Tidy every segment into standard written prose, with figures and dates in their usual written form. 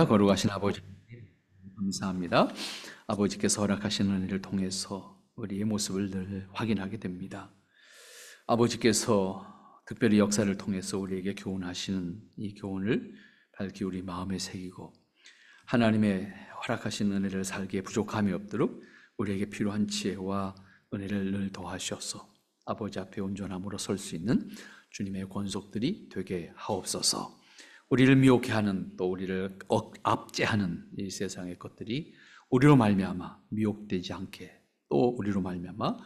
거룩하신 아버지 감사합니다. 아버지께서 허락하시는 은혜를 통해서 우리의 모습을 늘 확인하게 됩니다. 아버지께서 특별히 역사를 통해서 우리에게 교훈하시는 이 교훈을 밝히 우리 마음에 새기고 하나님의 허락하신 은혜를 살기에 부족함이 없도록 우리에게 필요한 지혜와 은혜를 늘 더하셔서 아버지 앞에 온전함으로 설 수 있는 주님의 권속들이 되게 하옵소서. 우리를 미혹해 하는, 또 우리를 압제하는 이 세상의 것들이 우리로 말미암아 미혹되지 않게, 또 우리로 말미암아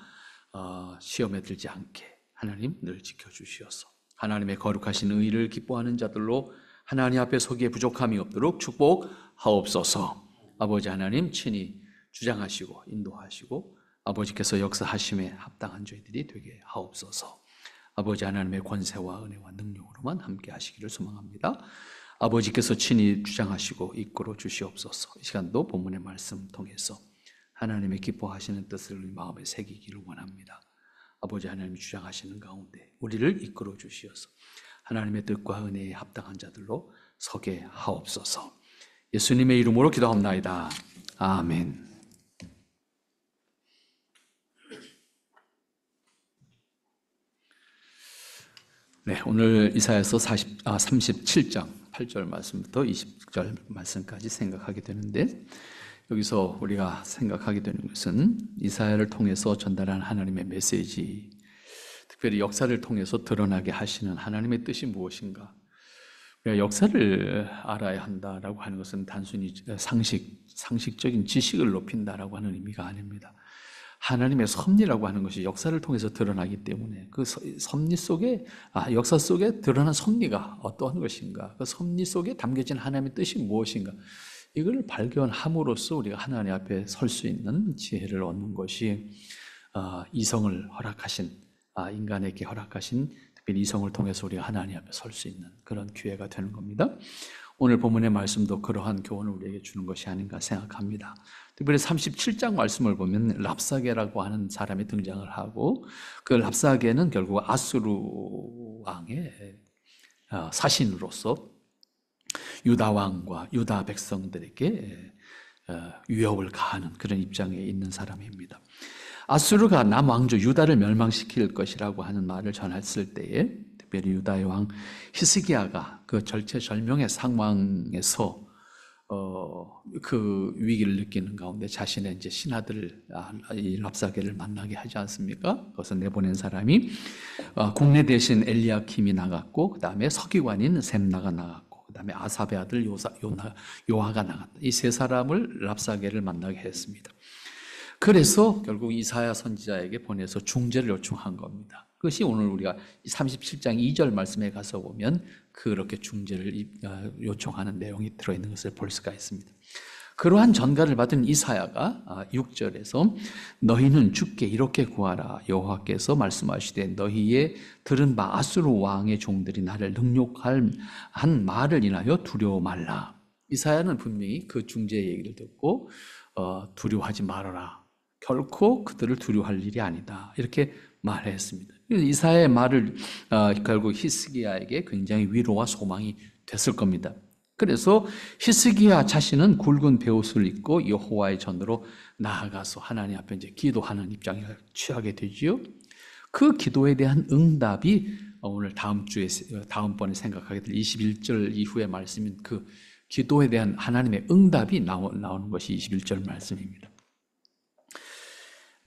시험에 들지 않게 하나님 늘 지켜주시옵소서. 하나님의 거룩하신 의를 기뻐하는 자들로 하나님 앞에 서기에 부족함이 없도록 축복하옵소서. 아버지 하나님 친히 주장하시고 인도하시고 아버지께서 역사하심에 합당한 저희들이 되게 하옵소서. 아버지 하나님의 권세와 은혜와 능력으로만 함께 하시기를 소망합니다. 아버지께서 친히 주장하시고 이끌어 주시옵소서. 이 시간도 본문의 말씀 통해서 하나님의 기뻐하시는 뜻을 우리 마음에 새기기를 원합니다. 아버지 하나님이 주장하시는 가운데 우리를 이끌어 주시어서 하나님의 뜻과 은혜에 합당한 자들로 서게 하옵소서. 예수님의 이름으로 기도합나이다. 아멘. 네, 오늘 이사야서 37장 8절 말씀부터 20절 말씀까지 생각하게 되는데, 여기서 우리가 생각하게 되는 것은 이사야를 통해서 전달한 하나님의 메시지, 특별히 역사를 통해서 드러나게 하시는 하나님의 뜻이 무엇인가. 우리가 역사를 알아야 한다라고 하는 것은 단순히 상식적인 지식을 높인다라고 하는 의미가 아닙니다. 하나님의 섭리라고 하는 것이 역사를 통해서 드러나기 때문에 그 섭리 속에, 역사 속에 드러난 섭리가 어떠한 것인가, 그 섭리 속에 담겨진 하나님의 뜻이 무엇인가, 이걸 발견함으로써 우리가 하나님 앞에 설 수 있는 지혜를 얻는 것이 이성을 허락하신, 인간에게 허락하신 특별히 이성을 통해서 우리가 하나님 앞에 설 수 있는 그런 기회가 되는 겁니다. 오늘 본문의 말씀도 그러한 교훈을 우리에게 주는 것이 아닌가 생각합니다. 특별히 37장 말씀을 보면 랍사게라고 하는 사람이 등장을 하고, 그 랍사게는 결국 아수르 왕의 사신으로서 유다 왕과 유다 백성들에게 위협을 가하는 그런 입장에 있는 사람입니다. 아수르가 남왕조 유다를 멸망시킬 것이라고 하는 말을 전했을 때에 특별히 유다의 왕 히스기야가 그 절체절명의 상황에서 그 위기를 느끼는 가운데 자신의 이제 신하들을, 이 랍사게를 만나게 하지 않습니까? 그것을 내보낸 사람이 국내 대신 엘리야킴이 나갔고, 그 다음에 서기관인 셈나가 나갔고, 그 다음에 아삽의 아들 요하가 나갔다. 이 세 사람을 랍사게를 만나게 했습니다. 그래서 결국 이사야 선지자에게 보내서 중재를 요청한 겁니다. 그것이 오늘 우리가 37장 2절 말씀에 가서 보면 그렇게 중재를 요청하는 내용이 들어있는 것을 볼 수가 있습니다. 그러한 전가를 받은 이사야가 6절에서 너희는 주께 이렇게 구하라. 여호와께서 말씀하시되 너희의 들은 바 아수르 왕의 종들이 나를 능욕한 말을 인하여 두려워 말라. 이사야는 분명히 그 중재의 얘기를 듣고 두려워하지 말아라. 결코 그들을 두려워할 일이 아니다. 이렇게 말했습니다. 이사야의 말을 결국 히스기야에게 굉장히 위로와 소망이 됐을 겁니다. 그래서 히스기야 자신은 굵은 베옷을 입고 여호와의 전으로 나아가서 하나님 앞에 이제 기도하는 입장을 취하게 되지요. 그 기도에 대한 응답이 오늘 다음번에 생각하게 될 21절 이후의 말씀인 그 기도에 대한 하나님의 응답이 나오는 것이 21절 말씀입니다.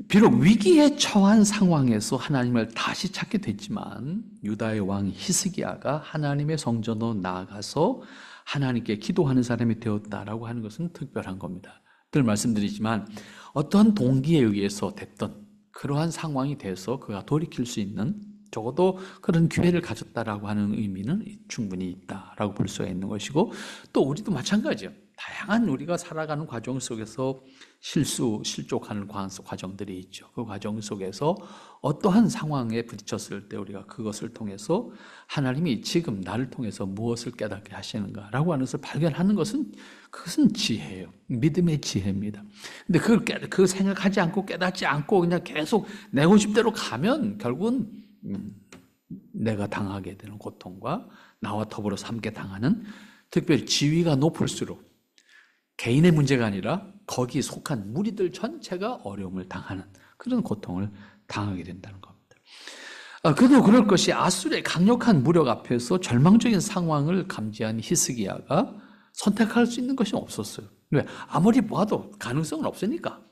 비록 위기에 처한 상황에서 하나님을 다시 찾게 됐지만 유다의 왕 히스기야가 하나님의 성전으로 나아가서 하나님께 기도하는 사람이 되었다라고 하는 것은 특별한 겁니다. 늘 말씀드리지만 어떠한 동기에 의해서 됐던 그러한 상황이 돼서 그가 돌이킬 수 있는 적어도 그런 기회를 가졌다라고 하는 의미는 충분히 있다라고 볼 수가 있는 것이고, 또 우리도 마찬가지예요. 다양한 우리가 살아가는 과정 속에서 실족하는 과정들이 있죠. 그 과정 속에서 어떠한 상황에 부딪혔을 때 우리가 그것을 통해서 하나님이 지금 나를 통해서 무엇을 깨닫게 하시는가라고 하는 것을 발견하는 그것은 지혜예요. 믿음의 지혜입니다. 근데 그걸 생각하지 않고 깨닫지 않고 그냥 계속 내 고집대로 가면 결국은 내가 당하게 되는 고통과 나와 더불어서 함께 당하는, 특별히 지위가 높을수록 개인의 문제가 아니라 거기 속한 무리들 전체가 어려움을 당하는 그런 고통을 당하게 된다는 겁니다. 그도 그럴 것이 아수르의 강력한 무력 앞에서 절망적인 상황을 감지한 히스기야가 선택할 수 있는 것이 없었어요. 왜? 아무리 모아도 가능성은 없으니까.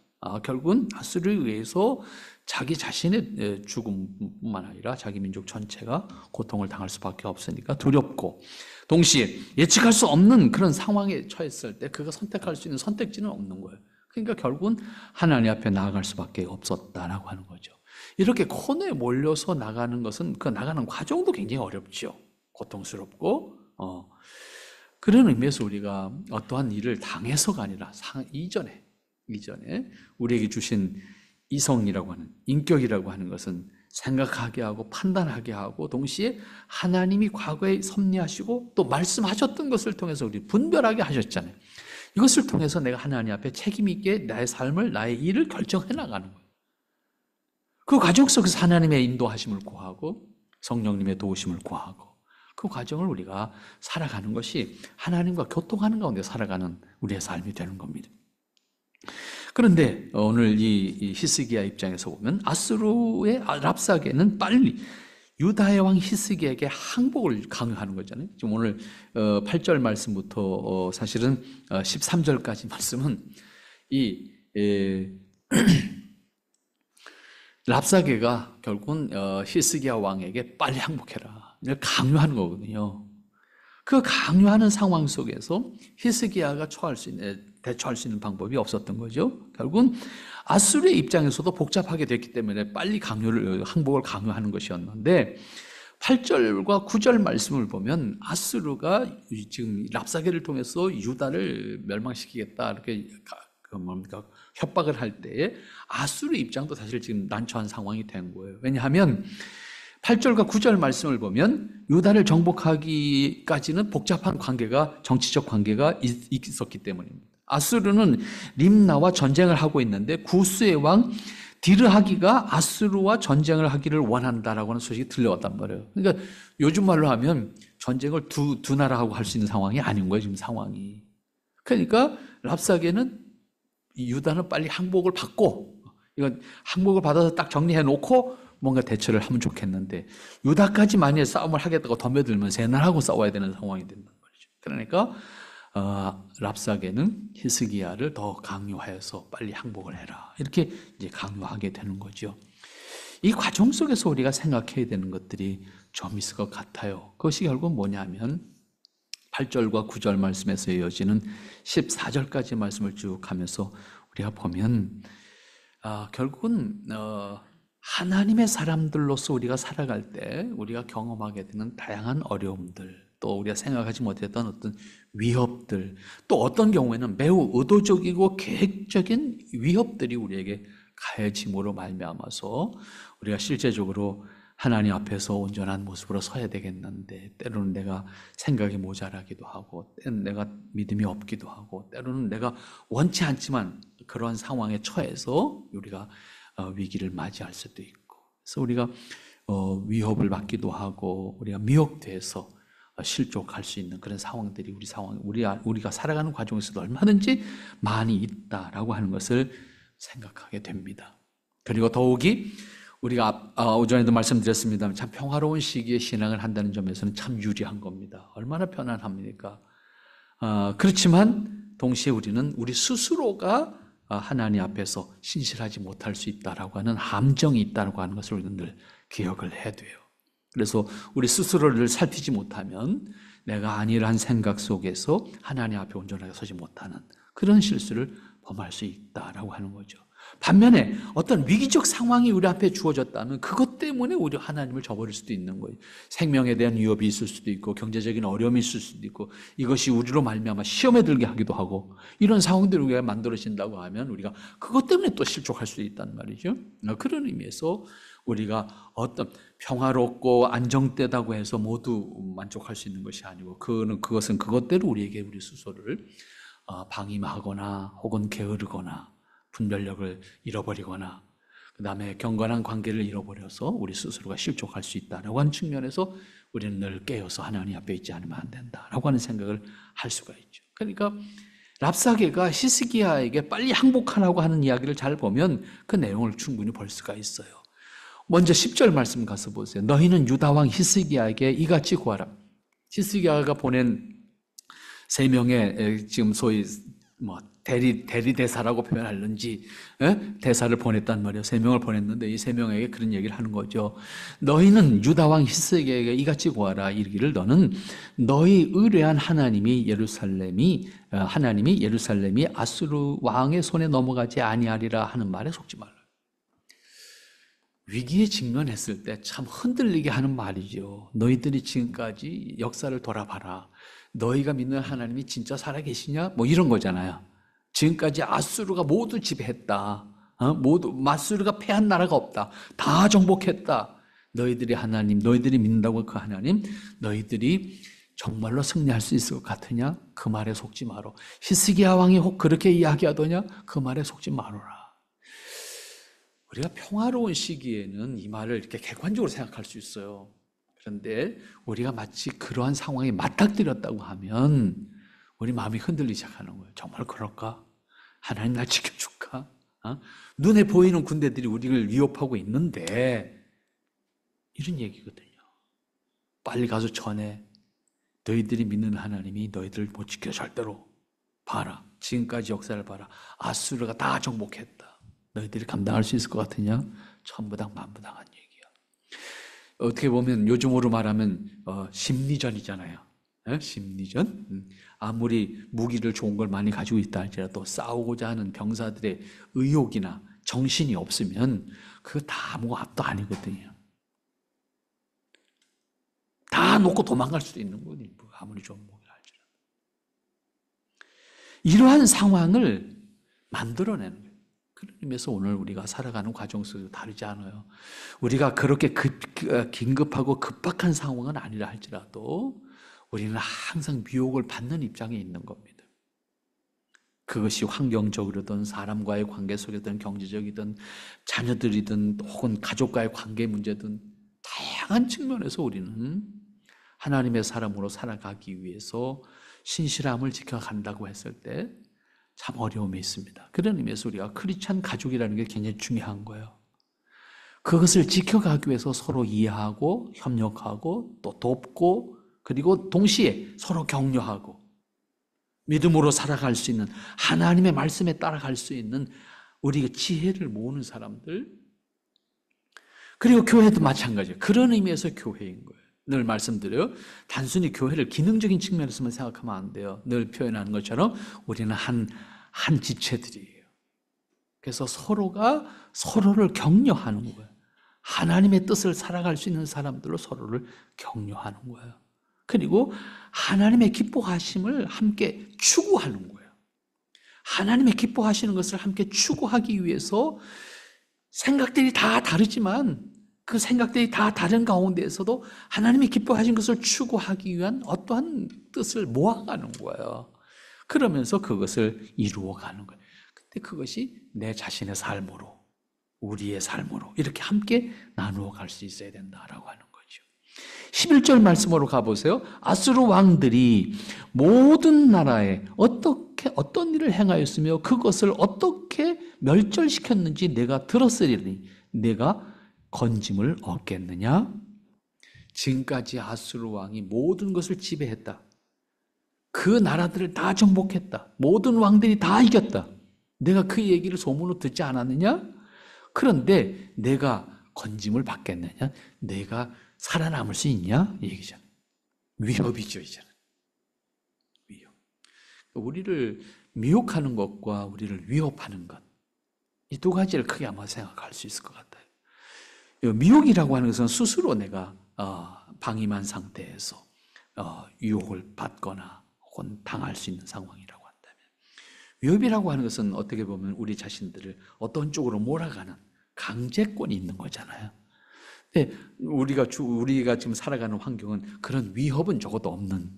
결국은 아수르에 의해서 자기 자신의 죽음뿐만 아니라 자기 민족 전체가 고통을 당할 수밖에 없으니까 두렵고, 동시에 예측할 수 없는 그런 상황에 처했을 때 그가 선택할 수 있는 선택지는 없는 거예요. 그러니까 결국은 하나님 앞에 나아갈 수밖에 없었다라고 하는 거죠. 이렇게 코너에 몰려서 나가는 것은 그 나가는 과정도 굉장히 어렵죠. 고통스럽고, 그런 의미에서 우리가 어떠한 일을 당해서가 아니라 이전에 우리에게 주신 이성이라고 하는, 인격이라고 하는 것은 생각하게 하고 판단하게 하고, 동시에 하나님이 과거에 섭리하시고 또 말씀하셨던 것을 통해서 우리 분별하게 하셨잖아요. 이것을 통해서 내가 하나님 앞에 책임 있게 나의 삶을, 나의 일을 결정해 나가는 거예요. 그 과정 속에서 하나님의 인도하심을 구하고 성령님의 도우심을 구하고, 그 과정을 우리가 살아가는 것이 하나님과 교통하는 가운데 살아가는 우리의 삶이 되는 겁니다. 그런데 오늘 이 히스기야 입장에서 보면 아수르의 랍사게는 빨리 유다의 왕 히스기야에게 항복을 강요하는 거잖아요. 지금 오늘 8절 말씀부터 사실은 13절까지 말씀은 이 랍사게가 결국은 히스기야 왕에게 빨리 항복해라 이걸 강요하는 거거든요. 그 강요하는 상황 속에서 히스기야가 대처할 수 있는 방법이 없었던 거죠. 결국은 아수르의 입장에서도 복잡하게 됐기 때문에 빨리 항복을 강요하는 것이었는데, 8절과 9절 말씀을 보면 아수르가 지금 랍사게를 통해서 유다를 멸망시키겠다 이렇게 협박을 할 때에 아수르 입장도 사실 지금 난처한 상황이 된 거예요. 왜냐하면 8절과 9절 말씀을 보면 유다를 정복하기까지는 복잡한 정치적 관계가 있었기 때문입니다. 아수르는 림나와 전쟁을 하고 있는데 구스의 왕 디르하기가 아수르와 전쟁을 하기를 원한다라고 하는 소식이 들려왔단 말이에요. 그러니까 요즘 말로 하면 전쟁을 두 나라하고 할 수 있는 상황이 아닌 거예요, 지금 상황이. 그러니까 랍사게는 유다는 빨리 항복을 받고, 이건 항복을 받아서 딱 정리해 놓고 뭔가 대처를 하면 좋겠는데, 유다까지 만약에 싸움을 하겠다고 덤벼들면 세 나라하고 싸워야 되는 상황이 된단 말이죠. 그러니까 랍사게는 히스기야를 더 강요하여서 빨리 항복을 해라 이렇게 이제 강요하게 되는 거죠. 이 과정 속에서 우리가 생각해야 되는 것들이 좀 있을 것 같아요. 그것이 결국 뭐냐면 8절과 9절 말씀에서 이어지는 14절까지 말씀을 쭉 하면서 우리가 보면 결국은 하나님의 사람들로서 우리가 살아갈 때 우리가 경험하게 되는 다양한 어려움들, 또 우리가 생각하지 못했던 어떤 위협들, 또 어떤 경우에는 매우 의도적이고 계획적인 위협들이 우리에게 가해짐으로 말미암아서 우리가 실제적으로 하나님 앞에서 온전한 모습으로 서야 되겠는데, 때로는 내가 생각이 모자라기도 하고, 때로는 내가 믿음이 없기도 하고, 때로는 내가 원치 않지만 그러한 상황에 처해서 우리가 위기를 맞이할 수도 있고, 그래서 우리가 위협을 받기도 하고 우리가 미혹돼서 실족할 수 있는 그런 상황들이 우리가 살아가는 과정에서도 얼마든지 많이 있다라고 하는 것을 생각하게 됩니다. 그리고 더욱이 우리가 오전에도 말씀드렸습니다만 참 평화로운 시기에 신앙을 한다는 점에서는 참 유리한 겁니다. 얼마나 편안합니까? 그렇지만 동시에 우리는 우리 스스로가 하나님 앞에서 신실하지 못할 수 있다라고 하는 함정이 있다고 하는 것을 우리는 늘 기억을 해야 돼요. 그래서 우리 스스로를 살피지 못하면 내가 아니란 생각 속에서 하나님 앞에 온전하게 서지 못하는 그런 실수를 범할 수 있다라고 하는 거죠. 반면에 어떤 위기적 상황이 우리 앞에 주어졌다면 그것 때문에 우리 하나님을 저버릴 수도 있는 거예요. 생명에 대한 위협이 있을 수도 있고 경제적인 어려움이 있을 수도 있고 이것이 우리로 말미암아 시험에 들게 하기도 하고, 이런 상황들을 우리가 만들어진다고 하면 우리가 그것 때문에 또 실족할 수도 있단 말이죠. 그런 의미에서 우리가 어떤 평화롭고 안정되다고 해서 모두 만족할 수 있는 것이 아니고, 그것은 그것대로 우리에게 우리 스스로를 방임하거나 혹은 게으르거나 분별력을 잃어버리거나 그 다음에 경건한 관계를 잃어버려서 우리 스스로가 실족할 수 있다라고 하는 측면에서 우리는 늘 깨어서 하나님 앞에 있지 않으면 안 된다라고 하는 생각을 할 수가 있죠. 그러니까 랍사게가 히스기야에게 빨리 항복하라고 하는 이야기를 잘 보면 그 내용을 충분히 볼 수가 있어요. 먼저 10절 말씀 가서 보세요. 너희는 유다왕 히스기야에게 이같이 구하라. 히스기야가 보낸 세 명의 지금 소위 대리대사라고 표현할는지 대사를 보냈단 말이에요. 세 명을 보냈는데 이 세 명에게 그런 얘기를 하는 거죠. 너희는 유다왕 히스기야에게 이같이 구하라. 이르기를 너는 너희 의뢰한 하나님이 예루살렘이 아수르 왕의 손에 넘어가지 아니하리라 하는 말에 속지 말라. 위기에 직면했을 때 참 흔들리게 하는 말이죠. 너희들이 지금까지 역사를 돌아봐라. 너희가 믿는 하나님이 진짜 살아계시냐? 이런 거잖아요. 지금까지 아수르가 모두 지배했다. 아수르가 패한 나라가 없다. 다 정복했다. 너희들이 하나님, 너희들이 믿는다고 그 하나님, 너희들이 정말로 승리할 수 있을 것 같으냐? 그 말에 속지 마라. 히스기야 왕이 혹 그렇게 이야기하더냐? 그 말에 속지 말아라. 우리가 평화로운 시기에는 이 말을 이렇게 객관적으로 생각할 수 있어요. 그런데 우리가 마치 그러한 상황에 맞닥뜨렸다고 하면 우리 마음이 흔들리기 시작하는 거예요. 정말 그럴까? 하나님 날 지켜줄까? 눈에 보이는 군대들이 우리를 위협하고 있는데 이런 얘기거든요. 빨리 가서 전해. 너희들이 믿는 하나님이 너희들을 못 지켜 절대로. 봐라. 지금까지 역사를 봐라. 아수르가 다 정복했다. 너희들이 감당할 수 있을 것 같으냐? 천부당 만부당한 얘기야. 어떻게 보면 요즘으로 말하면 심리전이잖아요. 심리전. 아무리 무기를 좋은 걸 많이 가지고 있다 할지라도 싸우고자 하는 병사들의 의욕이나 정신이 없으면 그거 다 아무것도 아니거든요. 다 놓고 도망갈 수도 있는 거니 아무리 좋은 무기를 할지라도. 이러한 상황을 만들어내는 거예요. 그런 의미에서 오늘 우리가 살아가는 과정 속에서 다르지 않아요. 우리가 그렇게 긴급하고 급박한 상황은 아니라 할지라도 우리는 항상 미혹을 받는 입장에 있는 겁니다. 그것이 환경적으로든 사람과의 관계 속이든 경제적이든 자녀들이든 혹은 가족과의 관계 문제든 다양한 측면에서 우리는 하나님의 사람으로 살아가기 위해서 신실함을 지켜간다고 했을 때 참 어려움이 있습니다. 그런 의미에서 우리가 크리스찬 가족이라는 게 굉장히 중요한 거예요. 그것을 지켜가기 위해서 서로 이해하고 협력하고 또 돕고 그리고 동시에 서로 격려하고 믿음으로 살아갈 수 있는 하나님의 말씀에 따라갈 수 있는 우리가 지혜를 모으는 사람들 그리고 교회도 마찬가지예요. 그런 의미에서 교회인 거예요. 늘 말씀드려요. 단순히 교회를 기능적인 측면에서만 생각하면 안 돼요. 늘 표현하는 것처럼 우리는 한 지체들이에요. 그래서 서로가 서로를 격려하는 거예요. 하나님의 뜻을 살아갈 수 있는 사람들로 서로를 격려하는 거예요. 그리고 하나님의 기뻐하심을 함께 추구하는 거예요. 하나님의 기뻐하시는 것을 함께 추구하기 위해서 생각들이 다 다르지만 그 생각들이 다 다른 가운데에서도 하나님이 기뻐하신 것을 추구하기 위한 어떠한 뜻을 모아가는 거예요. 그러면서 그것을 이루어가는 거예요. 근데 그것이 내 자신의 삶으로, 우리의 삶으로 이렇게 함께 나누어 갈 수 있어야 된다라고 하는 거죠. 11절 말씀으로 가보세요. 아수르 왕들이 모든 나라에 어떤 일을 행하였으며 그것을 어떻게 멸절시켰는지 내가 들었으리니 내가 건짐을 얻겠느냐? 지금까지 아수르 왕이 모든 것을 지배했다. 그 나라들을 다 정복했다. 모든 왕들이 다 이겼다. 내가 그 얘기를 소문으로 듣지 않았느냐? 그런데 내가 건짐을 받겠느냐? 내가 살아남을 수 있냐? 이 얘기잖아. 위협이죠, 이제는. 위협. 우리를 미혹하는 것과 우리를 위협하는 것. 이 두 가지를 크게 한번 생각할 수 있을 것 같아요. 미혹이라고 하는 것은 스스로 내가 방임한 상태에서 유혹을 받거나 혹은 당할 수 있는 상황이라고 한다면, 위협이라고 하는 것은 어떻게 보면 우리 자신들을 어떤 쪽으로 몰아가는 강제권이 있는 거잖아요. 근데 우리가 지금 살아가는 환경은 그런 위협은 적어도 없는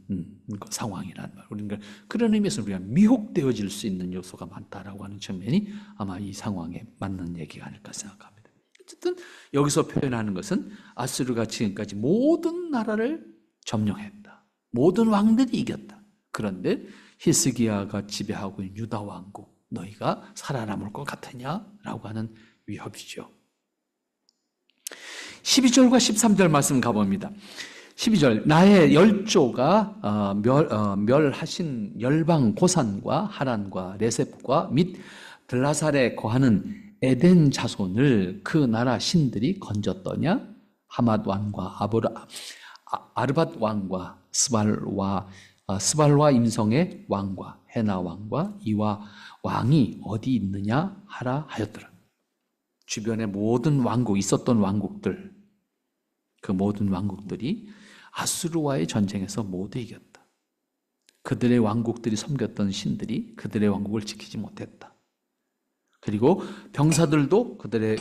상황이란 말. 우리가 그런 의미에서 우리가 미혹되어질 수 있는 요소가 많다라고 하는 측면이 아마 이 상황에 맞는 얘기가 아닐까 생각합니다. 어쨌든 여기서 표현하는 것은 아수르가 지금까지 모든 나라를 점령했다. 모든 왕들이 이겼다. 그런데 히스기야가 지배하고 있는 유다 왕국, 너희가 살아남을 것 같으냐라고 하는 위협이죠. 12절과 13절 말씀 가봅니다. 12절, 나의 열조가 멸하신 열방 고산과 하란과 레셉과 및 들라살에 거하는 에덴 자손을 그 나라 신들이 건졌더냐? 하맛 왕과 아르밧 왕과 스발와 임성의 왕과 헤나 왕과 이와 왕이 어디 있느냐 하라 하였더라. 주변의 모든 왕국, 있었던 왕국들, 그 모든 왕국들이 아수르와의 전쟁에서 모두 이겼다. 그들의 왕국들이 섬겼던 신들이 그들의 왕국을 지키지 못했다. 그리고 병사들도 그들의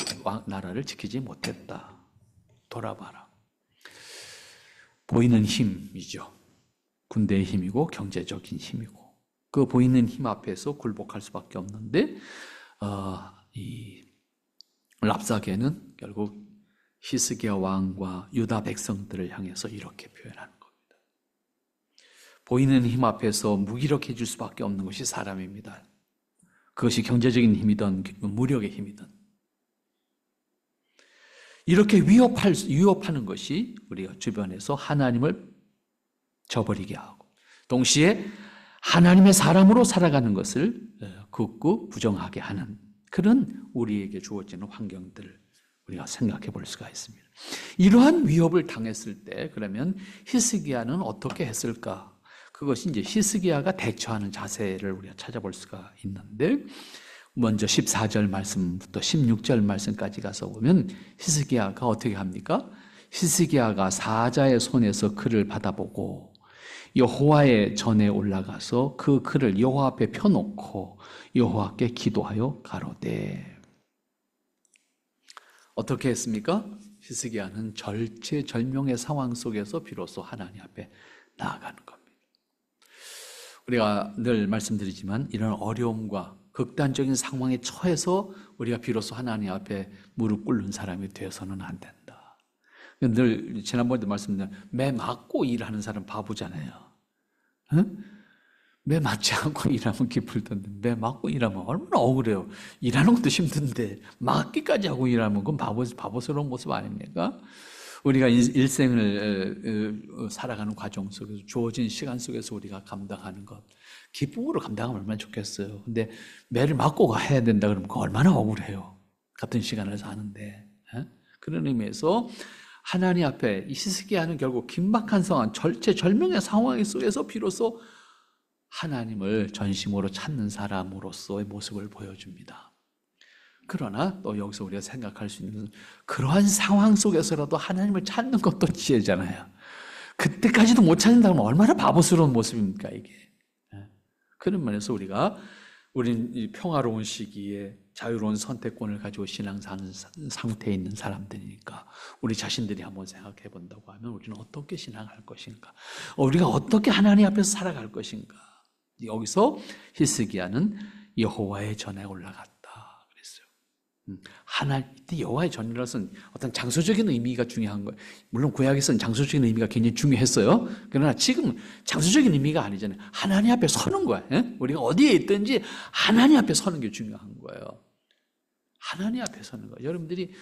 나라를 지키지 못했다. 돌아봐라. 보이는 힘이죠. 군대의 힘이고 경제적인 힘이고 그 보이는 힘 앞에서 굴복할 수밖에 없는데 이 랍사게는 결국 히스기야 왕과 유다 백성들을 향해서 이렇게 표현하는 겁니다. 보이는 힘 앞에서 무기력해질 수밖에 없는 것이 사람입니다. 그것이 경제적인 힘이든 무력의 힘이든 이렇게 위협하는 것이 우리가 주변에서 하나님을 저버리게 하고 동시에 하나님의 사람으로 살아가는 것을 극구 부정하게 하는 그런 우리에게 주어지는 환경들을 우리가 생각해 볼 수가 있습니다. 이러한 위협을 당했을 때 그러면 히스기야는 어떻게 했을까? 그것이 이제 히스기야가 대처하는 자세를 우리가 찾아볼 수가 있는데 먼저 14절 말씀부터 16절 말씀까지 가서 보면 히스기야가 어떻게 합니까? 히스기야가 사자의 손에서 글을 받아보고 여호와의 전에 올라가서 그 글을 여호와 앞에 펴놓고 여호와께 기도하여 가로되 어떻게 했습니까? 히스기야는 절체절명의 상황 속에서 비로소 하나님 앞에 나아가는 겁니다. 우리가 늘 말씀드리지만 이런 어려움과 극단적인 상황에 처해서 우리가 비로소 하나님 앞에 무릎 꿇는 사람이 되어서는 안 된다. 늘 지난번에도 말씀드린 매 맞고 일하는 사람 바보잖아요. 응? 매 맞지 않고 일하면 기쁠 텐데 매 맞고 일하면 얼마나 억울해요. 일하는 것도 힘든데 맞기까지 하고 일하면 그건 바보스러운 모습 아닙니까? 우리가 일생을 살아가는 과정 속에서 주어진 시간 속에서 우리가 감당하는 것 기쁨으로 감당하면 얼마나 좋겠어요. 근데 매를 맞고 해야 된다 그러면 그거 얼마나 억울해요. 같은 시간을 사는데. 그런 의미에서 하나님 앞에 이 히스기야는 결국 긴박한 상황, 절체절명의 상황 속에서 비로소 하나님을 전심으로 찾는 사람으로서의 모습을 보여줍니다. 그러나 또 여기서 우리가 생각할 수 있는 그러한 상황 속에서라도 하나님을 찾는 것도 지혜잖아요. 그때까지도 못 찾는다면 얼마나 바보스러운 모습입니까 이게. 그런 면에서 우리는 이 평화로운 시기에 자유로운 선택권을 가지고 신앙 사는 상태에 있는 사람들이니까 우리 자신들이 한번 생각해 본다고 하면 우리는 어떻게 신앙할 것인가? 우리가 어떻게 하나님 앞에서 살아갈 것인가? 여기서 히스기야는 여호와의 전에 올라갔다 그랬어요. 여호와의 전이라는 것은 어떤 장소적인 의미가 중요한 거예요. 물론 구약에서는 장소적인 의미가 굉장히 중요했어요. 그러나 지금 장소적인 의미가 아니잖아요. 하나님 앞에 서는 거야. 우리가 어디에 있든지 하나님 앞에 서는 게 중요한 거예요. 하나님 앞에 서는 거예요. 여러분들이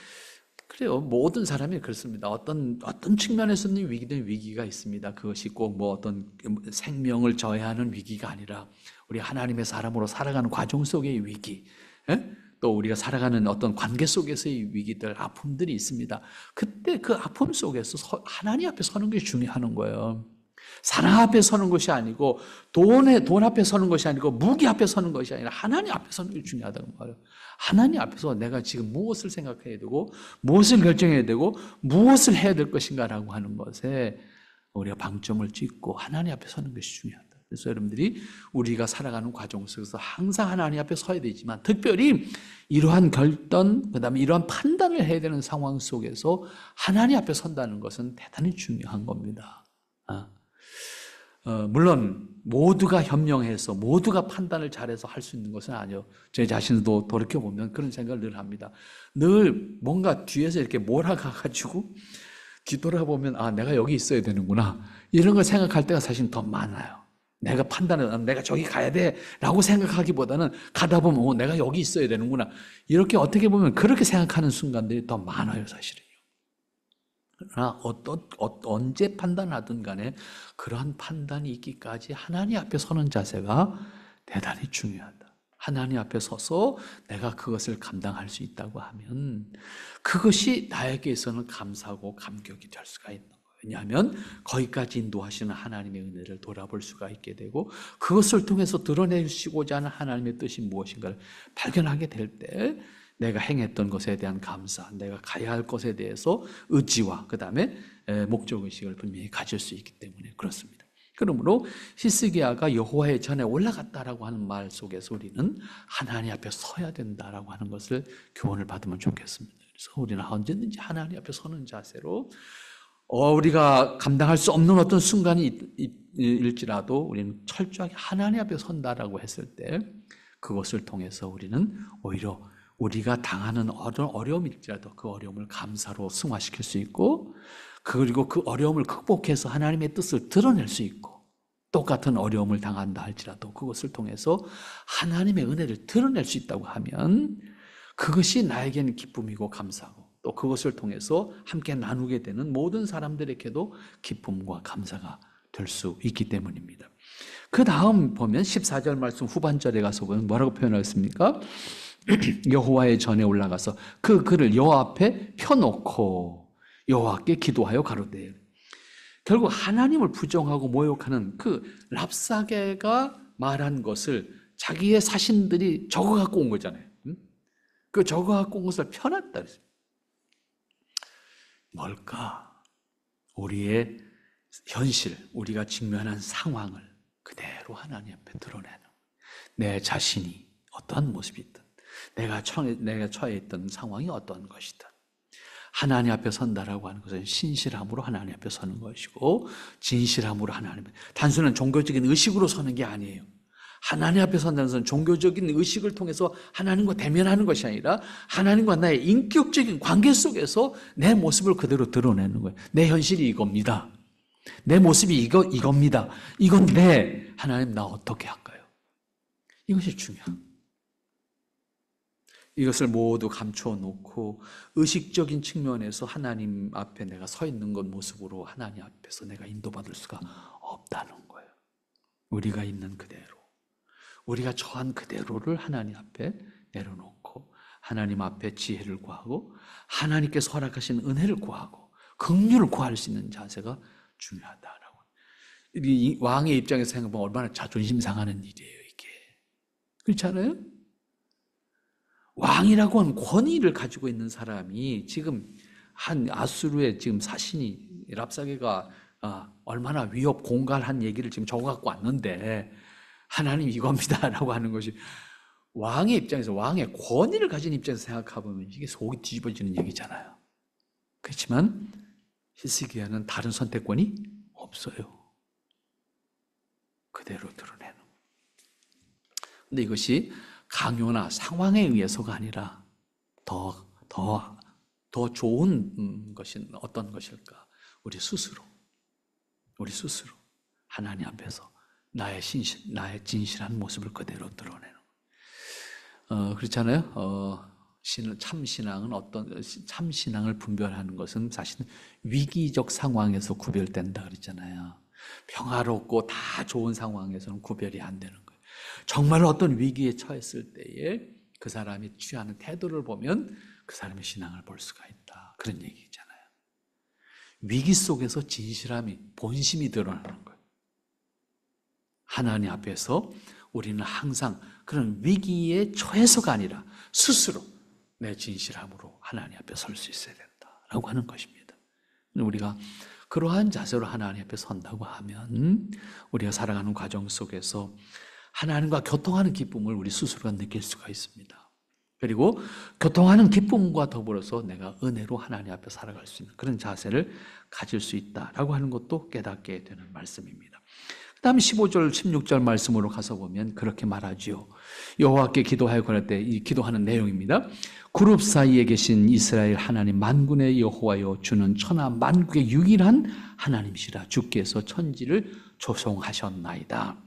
그래요. 모든 사람이 그렇습니다. 어떤 측면에서는 위기든 위기가 있습니다. 그것이 꼭 어떤 생명을 저해하는 위기가 아니라 우리 하나님의 사람으로 살아가는 과정 속의 위기, 또 우리가 살아가는 어떤 관계 속에서의 위기들, 아픔들이 있습니다. 그때 그 아픔 속에서 하나님 앞에 서는 게 중요한 거예요. 사랑 앞에 서는 것이 아니고 돈 앞에 서는 것이 아니고 무기 앞에 서는 것이 아니라 하나님 앞에 서는 게 중요하다는 거예요. 하나님 앞에서 내가 지금 무엇을 생각해야 되고 무엇을 결정해야 되고 무엇을 해야 될 것인가라고 하는 것에 우리가 방점을 찍고 하나님 앞에 서는 것이 중요하다. 그래서 여러분들이 우리가 살아가는 과정 속에서 항상 하나님 앞에 서야 되지만 특별히 이러한 결단, 그다음에 이러한 판단을 해야 되는 상황 속에서 하나님 앞에 선다는 것은 대단히 중요한 겁니다. 물론 모두가 현명해서 모두가 판단을 잘해서 할 수 있는 것은 아니에요. 제 자신도 돌이켜보면 그런 생각을 늘 합니다. 늘 뭔가 뒤에서 이렇게 몰아가가지고 뒤돌아보면 내가 여기 있어야 되는구나 이런 걸 생각할 때가 사실 더 많아요. 내가 판단을, 내가 저기 가야 돼 라고 생각하기보다는 가다 보면 내가 여기 있어야 되는구나. 이렇게 어떻게 보면 그렇게 생각하는 순간들이 더 많아요, 사실은요. 그러나 언제 판단하든 간에 그러한 판단이 있기까지 하나님 앞에 서는 자세가 대단히 중요하다. 하나님 앞에 서서 내가 그것을 감당할 수 있다고 하면 그것이 나에게서는 감사하고 감격이 될 수가 있는 거예요. 왜냐하면 거기까지 인도하시는 하나님의 은혜를 돌아볼 수가 있게 되고 그것을 통해서 드러내시고자 하는 하나님의 뜻이 무엇인가를 발견하게 될 때 내가 행했던 것에 대한 감사, 내가 가야 할 것에 대해서 의지와 그 다음에 목적의식을 분명히 가질 수 있기 때문에 그렇습니다. 그러므로 히스기야가 여호와의 전에 올라갔다라고 하는 말 속에서 우리는 하나님 앞에 서야 된다라고 하는 것을 교훈을 받으면 좋겠습니다. 그래서 우리는 언제든지 하나님 앞에 서는 자세로 우리가 감당할 수 없는 어떤 순간이 일지라도 우리는 철저하게 하나님 앞에 선다라고 했을 때 그것을 통해서 우리는 오히려 우리가 당하는 어려움일지라도 그 어려움을 감사로 승화시킬 수 있고 그리고 그 어려움을 극복해서 하나님의 뜻을 드러낼 수 있고 똑같은 어려움을 당한다 할지라도 그것을 통해서 하나님의 은혜를 드러낼 수 있다고 하면 그것이 나에게는 기쁨이고 감사고 또 그것을 통해서 함께 나누게 되는 모든 사람들에게도 기쁨과 감사가 될 수 있기 때문입니다. 그 다음 보면 14절 말씀 후반절에 가서 보면 뭐라고 표현하였습니까? 여호와의 전에 올라가서 그 글을 여호와 앞에 펴놓고 여호와께 기도하여 가로되. 결국 하나님을 부정하고 모욕하는 그 랍사게가 말한 것을 자기의 사신들이 적어 갖고 온 거잖아요. 그 적어 갖고 온 것을 펴놨다. 뭘까? 우리의 현실, 우리가 직면한 상황을 그대로 하나님 앞에 드러내는 내 자신이 어떠한 모습이든 내가 처해 있던 상황이 어떤 것이든 하나님 앞에 선다라고 하는 것은 신실함으로 하나님 앞에 서는 것이고 진실함으로 하나님 앞에 단순한 종교적인 의식으로 서는 게 아니에요. 하나님 앞에 선다는 것은 종교적인 의식을 통해서 하나님과 대면하는 것이 아니라 하나님과 나의 인격적인 관계 속에서 내 모습을 그대로 드러내는 거예요. 내 현실이 이겁니다. 내 모습이 이겁니다. 이건데 하나님 나 어떻게 할까요? 이것이 중요합니다. 이것을 모두 감추어 놓고 의식적인 측면에서 하나님 앞에 내가 서 있는 것 모습으로 하나님 앞에서 내가 인도받을 수가 없다는 거예요. 우리가 있는 그대로, 우리가 처한 그대로를 하나님 앞에 내려놓고 하나님 앞에 지혜를 구하고 하나님께서 허락하신 은혜를 구하고 긍휼을 구할 수 있는 자세가 중요하다라고. 이 왕의 입장에서 생각하면 얼마나 자존심 상하는 일이에요, 이게. 그렇지 않아요? 왕이라고 하는 권위를 가지고 있는 사람이 지금 한 아수르의 지금 사신이 랍사게가 얼마나 위협 공갈한 얘기를 지금 적어갖고 왔는데 하나님 이겁니다라고 하는 것이 왕의 입장에서 왕의 권위를 가진 입장에서 생각해보면 이게 속이 뒤집어지는 얘기잖아요. 그렇지만 히스기야는 다른 선택권이 없어요. 그대로 드러내는. 근데 이것이 강요나 상황에 의해서가 아니라 더 좋은 것은 어떤 것일까? 우리 스스로 하나님 앞에서 나의 진실한 모습을 그대로 드러내는. 그렇잖아요. 참 신앙을 분별하는 것은 사실은 위기적 상황에서 구별된다 그랬잖아요. 평화롭고 다 좋은 상황에서는 구별이 안 되는 거예요. 정말 어떤 위기에 처했을 때에 그 사람이 취하는 태도를 보면 그 사람의 신앙을 볼 수가 있다. 그런 얘기잖아요. 위기 속에서 진실함이, 본심이 드러나는 거예요. 하나님 앞에서 우리는 항상 그런 위기에 처해서가 아니라 스스로 내 진실함으로 하나님 앞에 설 수 있어야 된다라고 하는 것입니다. 우리가 그러한 자세로 하나님 앞에 선다고 하면 우리가 살아가는 과정 속에서 하나님과 교통하는 기쁨을 우리 스스로가 느낄 수가 있습니다. 그리고 교통하는 기쁨과 더불어서 내가 은혜로 하나님 앞에 살아갈 수 있는 그런 자세를 가질 수 있다라고 하는 것도 깨닫게 되는 말씀입니다. 그 다음에 15절, 16절 말씀으로 가서 보면 그렇게 말하지요. 여호와께 기도하여 그럴 때 이 기도하는 내용입니다. 그룹 사이에 계신 이스라엘 하나님 만군의 여호와여, 주는 천하 만국의 유일한 하나님이시라. 주께서 천지를 조성하셨나이다.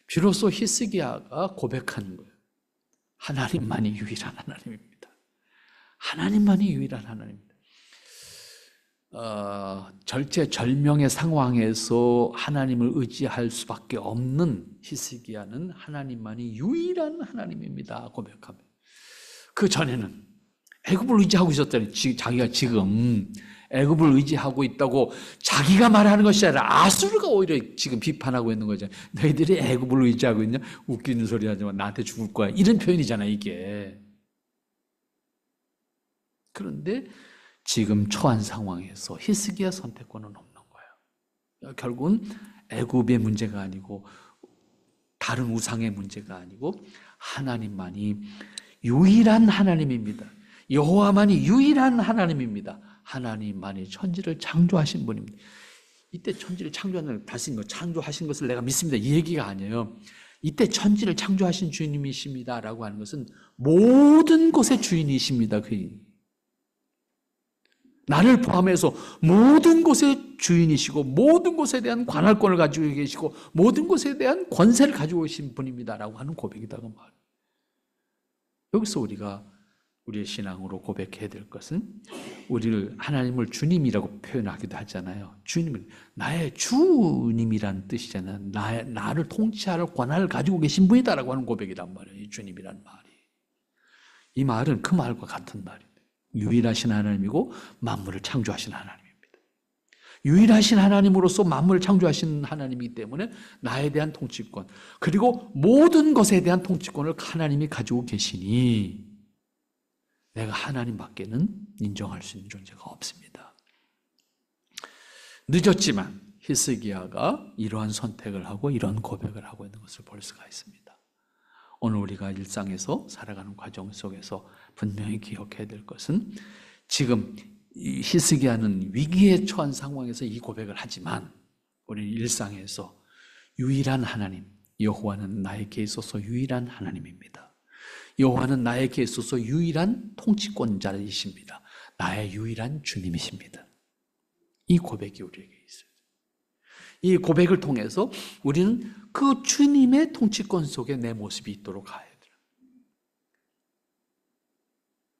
비로소 히스기야가 고백하는 거예요. 하나님만이 유일한 하나님입니다. 하나님만이 유일한 하나님입니다. 절체절명의 상황에서 하나님을 의지할 수밖에 없는 히스기야는 하나님만이 유일한 하나님입니다 고백하며, 그 전에는 애굽을 의지하고 있었더니 자기가 지금 애굽을 의지하고 있다고 자기가 말하는 것이 아니라 아수르가 오히려 지금 비판하고 있는 거죠. 너희들이 애굽을 의지하고 있냐? 웃기는 소리 하지 마. 나한테 죽을 거야. 이런 표현이잖아요 이게. 그런데 지금 처한 상황에서 히스기야 선택권은 없는 거예요. 결국은 애굽의 문제가 아니고 다른 우상의 문제가 아니고 하나님만이 유일한 하나님입니다. 여호와만이 유일한 하나님입니다. 하나님만이 천지를 창조하신 분입니다. 이때 천지를 창조하는, 다시 창조하신 것을 내가 믿습니다 이 얘기가 아니에요. 이때 천지를 창조하신 주님이십니다 라고 하는 것은 모든 것의 주인이십니다. 나를 포함해서 모든 것의 주인이시고 모든 것에 대한 관할권을 가지고 계시고 모든 것에 대한 권세를 가지고 계신 분입니다라고 하는 고백이다 그 말. 여기서 우리가 우리의 신앙으로 고백해야 될 것은, 우리를 하나님을 주님이라고 표현하기도 하잖아요. 주님은 나의 주님이란 뜻이잖아요. 나를 통치할 권한을 가지고 계신 분이다라고 하는 고백이란 말이에요. 이 주님이란 말이. 이 말은 그 말과 같은 말이에요. 유일하신 하나님이고 만물을 창조하신 하나님입니다. 유일하신 하나님으로서 만물을 창조하신 하나님이기 때문에 나에 대한 통치권, 그리고 모든 것에 대한 통치권을 하나님이 가지고 계시니 내가 하나님 밖에는 인정할 수 있는 존재가 없습니다. 늦었지만 히스기야가 이러한 선택을 하고 이런 고백을 하고 있는 것을 볼 수가 있습니다. 오늘 우리가 일상에서 살아가는 과정 속에서 분명히 기억해야 될 것은, 지금 히스기야는 위기에 처한 상황에서 이 고백을 하지만 우리는 일상에서 유일한 하나님, 여호와는 나에게 있어서 유일한 하나님입니다. 여호와는 나에게 있어서 유일한 통치권자이십니다. 나의 유일한 주님이십니다. 이 고백이 우리에게 있어요. 이 고백을 통해서 우리는 그 주님의 통치권 속에 내 모습이 있도록 가야 돼요.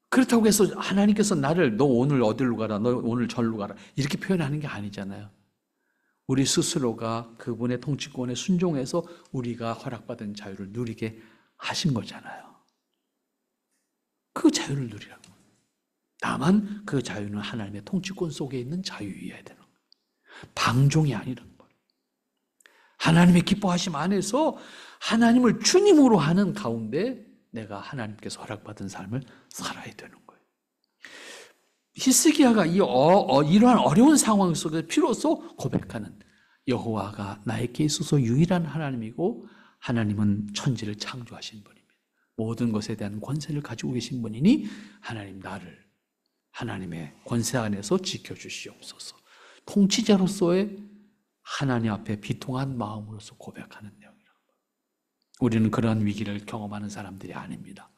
그렇다고 해서 하나님께서 나를 너 오늘 어디로 가라, 너 오늘 절로 가라 이렇게 표현하는 게 아니잖아요. 우리 스스로가 그분의 통치권에 순종해서 우리가 허락받은 자유를 누리게 하신 거잖아요. 그 자유를 누리라고. 다만 그 자유는 하나님의 통치권 속에 있는 자유여야 되는 거예요. 방종이 아니라는 거예요. 하나님의 기뻐하심 안에서 하나님을 주님으로 하는 가운데 내가 하나님께서 허락받은 삶을 살아야 되는 거예요. 히스기야가 이러한 어려운 상황 속에 비로소 고백하는, 여호와가 나에게 있어서 유일한 하나님이고 하나님은 천지를 창조하신 분입니다. 모든 것에 대한 권세를 가지고 계신 분이니 하나님, 나를 하나님의 권세 안에서 지켜주시옵소서. 통치자로서의 하나님 앞에 비통한 마음으로서 고백하는 내용이라고. 우리는 그러한 위기를 경험하는 사람들이 아닙니다.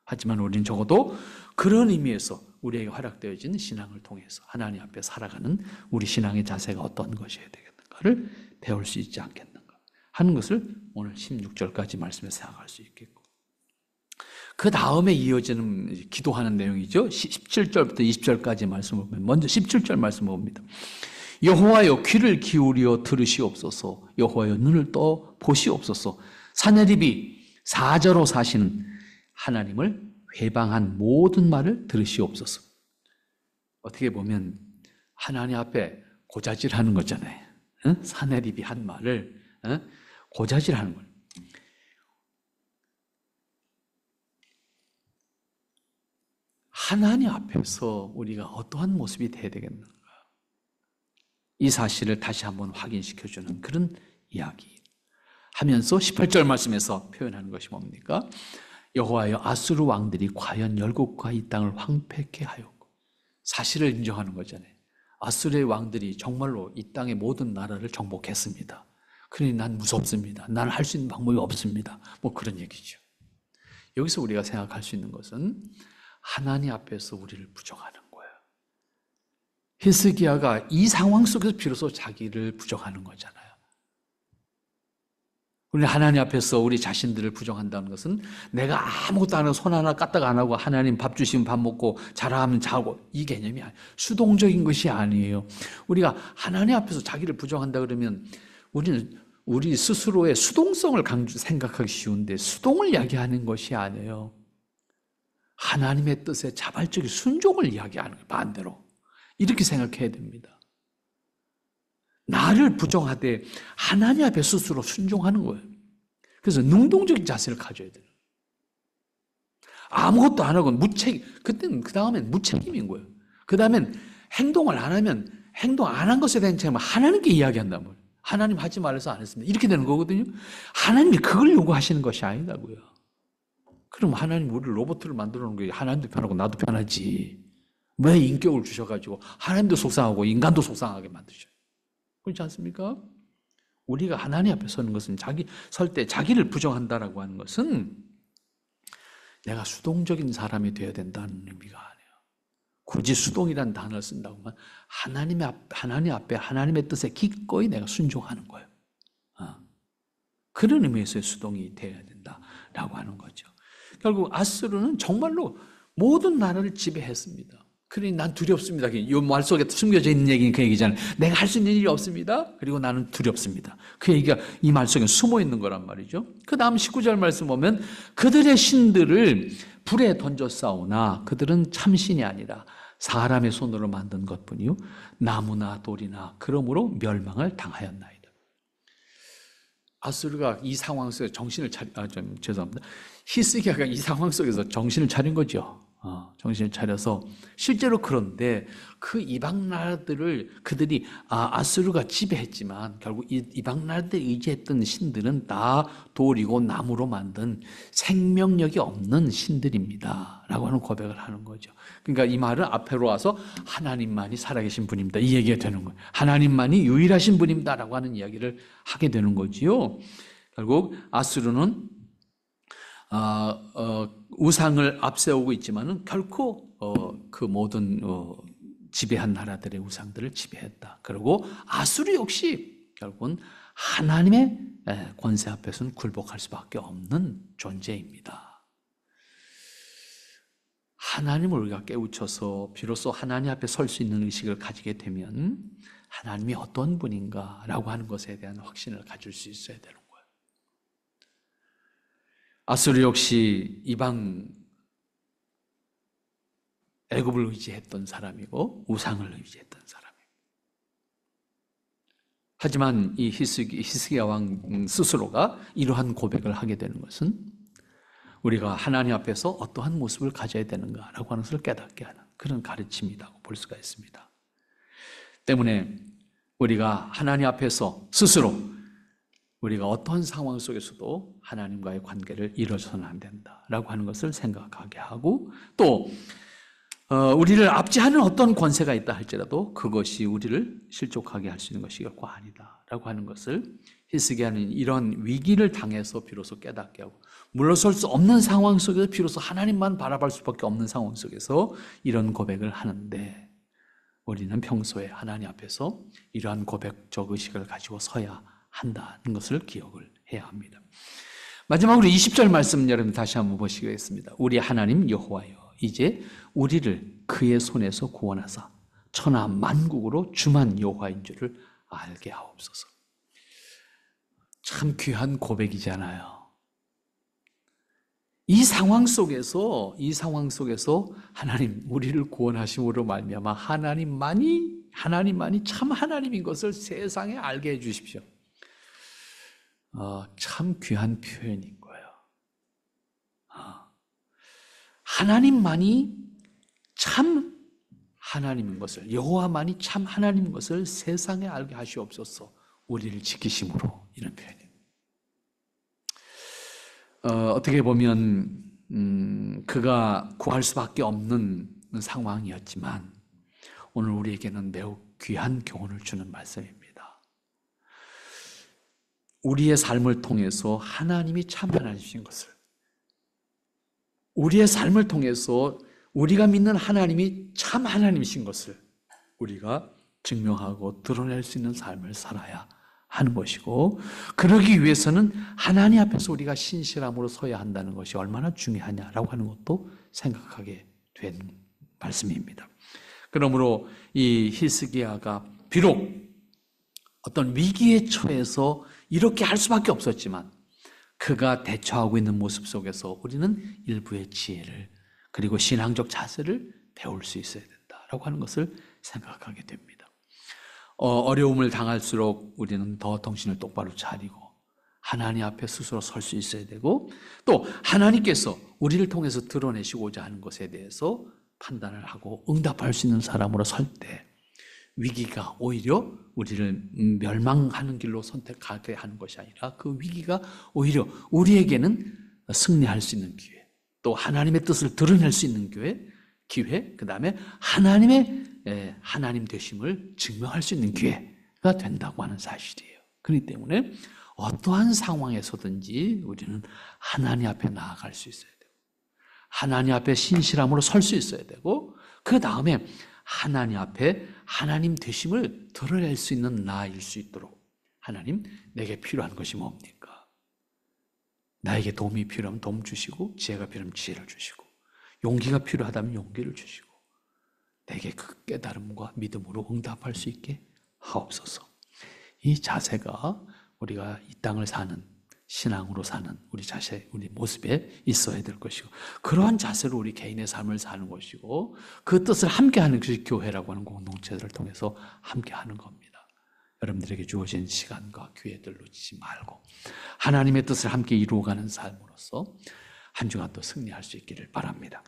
하지만 우리는 적어도 그런 의미에서 우리에게 허락되어진 신앙을 통해서 하나님 앞에 살아가는 우리 신앙의 자세가 어떤 것이어야 되겠는가를 배울 수 있지 않겠는가 하는 것을 오늘 16절까지 말씀에 생각할 수 있겠고, 그 다음에 이어지는 기도하는 내용이죠. 17절부터 20절까지 말씀을 보면, 먼저 17절 말씀을 봅니다. 여호와여 귀를 기울여 들으시옵소서. 여호와여 눈을 떠 보시옵소서. 사내립이 사저로 사시는 하나님을 회방한 모든 말을 들으시옵소서. 어떻게 보면 하나님 앞에 고자질하는 거잖아요. 사내립이 한 말을 고자질하는 거예요. 하나님 앞에서 우리가 어떠한 모습이 되어야 되겠는가, 이 사실을 다시 한번 확인시켜주는 그런 이야기 하면서 18절 말씀에서 표현하는 것이 뭡니까? 여호와여, 아수르 왕들이 과연 열국과 이 땅을 황폐케 하였고, 사실을 인정하는 거잖아요. 아수르의 왕들이 정말로 이 땅의 모든 나라를 정복했습니다. 그러니 난 무섭습니다. 난 할 수 있는 방법이 없습니다. 뭐 그런 얘기죠. 여기서 우리가 생각할 수 있는 것은 하나님 앞에서 우리를 부정하는 거예요. 히스기야가 이 상황 속에서 비로소 자기를 부정하는 거잖아요. 우리 하나님 앞에서 우리 자신들을 부정한다는 것은 내가 아무것도 안 하고 손 하나 까딱 안 하고 하나님 밥 주시면 밥 먹고 자라면 자고 이 개념이 아니에요. 수동적인 것이 아니에요. 우리가 하나님 앞에서 자기를 부정한다 그러면 우리는 우리 스스로의 수동성을 생각하기 쉬운데 수동을 이야기하는 것이 아니에요. 하나님의 뜻에 자발적인 순종을 이야기하는 거예요. 반대로. 이렇게 생각해야 됩니다. 나를 부정하되 하나님 앞에 스스로 순종하는 거예요. 그래서 능동적인 자세를 가져야 돼요. 아무것도 안 하고 그때는 그 다음엔 무책임인 거예요. 그 다음엔 행동을 안 하면 행동 안 한 것에 대한 책임을 하나님께 이야기한단 말이에요. 하나님 하지 말아서 안 했습니다. 이렇게 되는 거거든요. 하나님이 그걸 요구하시는 것이 아니라고요. 그럼 하나님 우리 로봇을 만들어 놓은 게 하나님도 편하고 나도 편하지. 왜 인격을 주셔가지고 하나님도 속상하고 인간도 속상하게 만드셔요. 그렇지 않습니까? 우리가 하나님 앞에 서는 것은 설 때 자기를 부정한다라고 하는 것은 내가 수동적인 사람이 되어야 된다는 의미가 아니에요. 굳이 수동이라는 단어를 쓴다고 하면 하나님 앞에 하나님의 뜻에 기꺼이 내가 순종하는 거예요. 그런 의미에서의 수동이 되어야 된다라고 하는 거죠. 결국 아수르는 정말로 모든 나라를 지배했습니다. 그러니 난 두렵습니다. 이 말 속에 숨겨져 있는 얘기는 그 얘기잖아요. 내가 할 수 있는 일이 없습니다. 그리고 나는 두렵습니다. 그 얘기가 이 말 속에 숨어 있는 거란 말이죠. 그 다음 19절 말씀 보면 그들의 신들을 불에 던져 싸우나 그들은 참신이 아니라 사람의 손으로 만든 것뿐이요 나무나 돌이나 그러므로 멸망을 당하였나이다. 아수르가 이 상황 속에서 죄송합니다. 히스기야가 이 상황 속에서 정신을 차린 거죠. 정신을 차려서 실제로 그런데 그 이방 나라들을 그들이 아수르가 지배했지만 결국 이방 나라들에 의지했던 신들은 다 돌이고 나무로 만든 생명력이 없는 신들입니다 라고 하는 고백을 하는 거죠. 그러니까 이 말은 앞으로 와서 하나님만이 살아계신 분입니다 이 얘기가 되는 거예요. 하나님만이 유일하신 분입니다 라고 하는 이야기를 하게 되는 거지요. 결국 아수르는 우상을 앞세우고 있지만은 결코 그 모든 지배한 나라들의 우상들을 지배했다. 그리고 아수르 역시 결국은 하나님의 권세 앞에서는 굴복할 수밖에 없는 존재입니다. 하나님을 우리가 깨우쳐서 비로소 하나님 앞에 설 수 있는 의식을 가지게 되면 하나님이 어떤 분인가라고 하는 것에 대한 확신을 가질 수 있어야 되는 거예요. 아수르 역시 이방 애굽을 의지했던 사람이고 우상을 의지했던 사람이에요. 하지만 이 히스기야 왕 스스로가 이러한 고백을 하게 되는 것은 우리가 하나님 앞에서 어떠한 모습을 가져야 되는가라고 하는 것을 깨닫게 하는 그런 가르침이라고 볼 수가 있습니다. 때문에 우리가 하나님 앞에서 스스로 우리가 어떤 상황 속에서도 하나님과의 관계를 이뤄서는 안 된다라고 하는 것을 생각하게 하고 또 우리를 압제하는 어떤 권세가 있다 할지라도 그것이 우리를 실족하게 할 수 있는 것이 결코 아니다라고 하는 것을 히스기야는 이런 위기를 당해서 비로소 깨닫게 하고 물러설 수 없는 상황 속에서 비로소 하나님만 바라볼 수밖에 없는 상황 속에서 이런 고백을 하는데 우리는 평소에 하나님 앞에서 이러한 고백적 의식을 가지고 서야 한다는 것을 기억을 해야 합니다. 마지막으로 20절 말씀 여러분 다시 한번 보시겠습니다. 우리 하나님 여호와여 이제 우리를 그의 손에서 구원하사 천하 만국으로 주만 여호와인 줄을 알게 하옵소서. 참 귀한 고백이잖아요. 이 상황 속에서 하나님 우리를 구원하심으로 말미암아 하나님만이 참 하나님인 것을 세상에 알게 해 주십시오. 참 귀한 표현인 거예요. 하나님만이 참 하나님인 것을 여호와만이 참 하나님인 것을 세상에 알게 하시옵소서. 우리를 지키심으로 이런 표현입니다. 어떻게 보면 그가 구할 수밖에 없는 상황이었지만 오늘 우리에게는 매우 귀한 교훈을 주는 말씀입니다. 우리의 삶을 통해서 하나님이 참 하나님이신 것을 우리의 삶을 통해서 우리가 믿는 하나님이 참 하나님이신 것을 우리가 증명하고 드러낼 수 있는 삶을 살아야 하는 것이고, 그러기 위해서는 하나님 앞에서 우리가 신실함으로 서야 한다는 것이 얼마나 중요하냐라고 하는 것도 생각하게 된 말씀입니다. 그러므로 이 히스기야가 비록 어떤 위기에 처해서 이렇게 할 수밖에 없었지만 그가 대처하고 있는 모습 속에서 우리는 일부의 지혜를, 그리고 신앙적 자세를 배울 수 있어야 된다라고 하는 것을 생각하게 됩니다. 어려움을 당할수록 우리는 더 정신을 똑바로 차리고 하나님 앞에 스스로 설 수 있어야 되고, 또 하나님께서 우리를 통해서 드러내시고자 하는 것에 대해서 판단을 하고 응답할 수 있는 사람으로 설 때 위기가 오히려 우리를 멸망하는 길로 선택하게 하는 것이 아니라 그 위기가 오히려 우리에게는 승리할 수 있는 기회, 또 하나님의 뜻을 드러낼 수 있는 기회, 그 다음에 하나님의 하나님 되심을 증명할 수 있는 기회가 된다고 하는 사실이에요. 그렇기 때문에 어떠한 상황에서든지 우리는 하나님 앞에 나아갈 수 있어야 되고, 하나님 앞에 신실함으로 설 수 있어야 되고, 그 다음에 하나님 앞에 하나님 되심을 드러낼 수 있는 나일 수 있도록, 하나님 내게 필요한 것이 뭡니까? 나에게 도움이 필요하면 도움 주시고, 지혜가 필요하면 지혜를 주시고, 용기가 필요하다면 용기를 주시고, 내게 그 깨달음과 믿음으로 응답할 수 있게 하옵소서. 이 자세가 우리가 이 땅을 사는, 신앙으로 사는 우리 모습에 있어야 될 것이고, 그러한 자세로 우리 개인의 삶을 사는 것이고, 그 뜻을 함께하는 것이 교회라고 하는 공동체들을 통해서 함께하는 겁니다. 여러분들에게 주어진 시간과 기회들 놓치지 말고 하나님의 뜻을 함께 이루어가는 삶으로서 한 주간 또 승리할 수 있기를 바랍니다.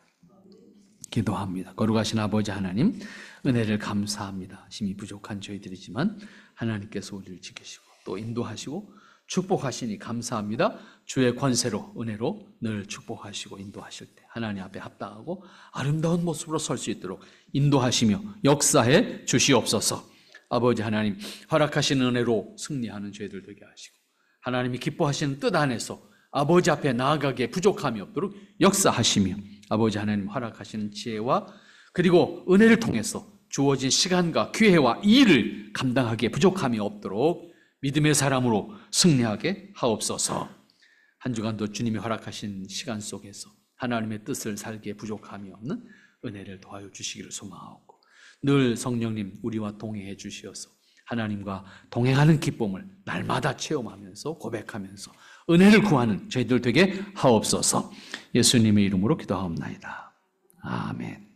기도합니다. 거룩하신 아버지 하나님, 은혜를 감사합니다. 힘이 부족한 저희들이지만 하나님께서 우리를 지키시고 또 인도하시고 축복하시니 감사합니다. 주의 권세로, 은혜로 늘 축복하시고 인도하실 때 하나님 앞에 합당하고 아름다운 모습으로 설 수 있도록 인도하시며 역사해 주시옵소서. 아버지 하나님, 허락하시는 은혜로 승리하는 저희들 되게 하시고 하나님이 기뻐하시는 뜻 안에서 아버지 앞에 나아가기에 부족함이 없도록 역사하시며, 아버지 하나님 허락하시는 지혜와 그리고 은혜를 통해서 주어진 시간과 기회와 일을 감당하기에 부족함이 없도록 믿음의 사람으로 승리하게 하옵소서. 한 주간도 주님이 허락하신 시간 속에서 하나님의 뜻을 살기에 부족함이 없는 은혜를 더하여 주시기를 소망하고, 늘 성령님 우리와 동행해 주시어서 하나님과 동행하는 기쁨을 날마다 체험하면서 고백하면서 은혜를 구하는 저희들 되게 하옵소서. 예수님의 이름으로 기도하옵나이다. 아멘.